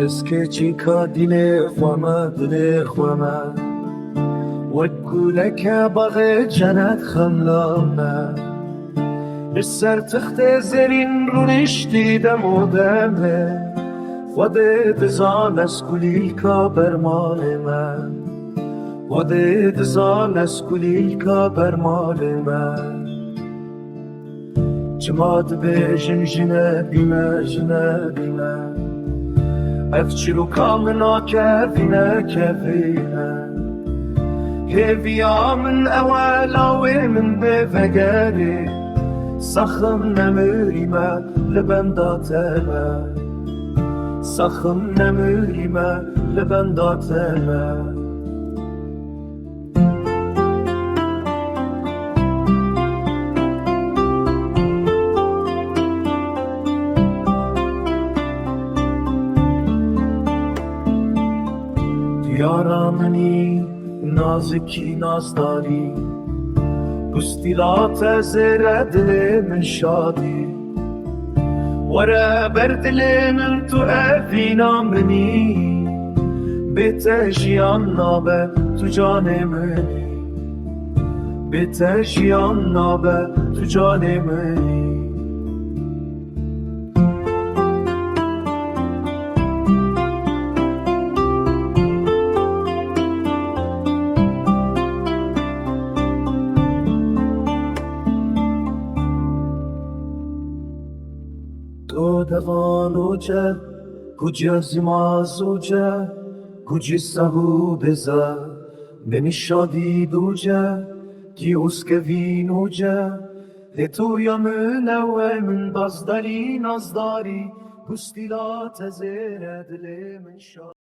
اسكتي كاديني خوما دلي خوما وتقولك بغيت جنات خلاما السر تخت زرين رونشتي دمو دمه وديت زال اسكولي الكابر مالما وديت زال اسكولي الكابر مالما جماد بيجن جنابينا جنابينا أفشلو كامنا كافينا كافينا كيفيا من أولا ومن بفقاري سخمنا مريمة لبنداتنا سخمنا مريمة لبنداتنا یارا منی نازکی نازداری گستیلات زیر دل من شادی ورا بر دل من تو افینا منی بتجیان نابه تو جان منی بتجیان نابه تو جان منی تو دوانوجه کجا زمازوجه کجی سهو بزه بنی شادی دوجه کی اسکه وینوجه لتو یا منوه من بازداری نازداری گستیلات زیر دل من شاد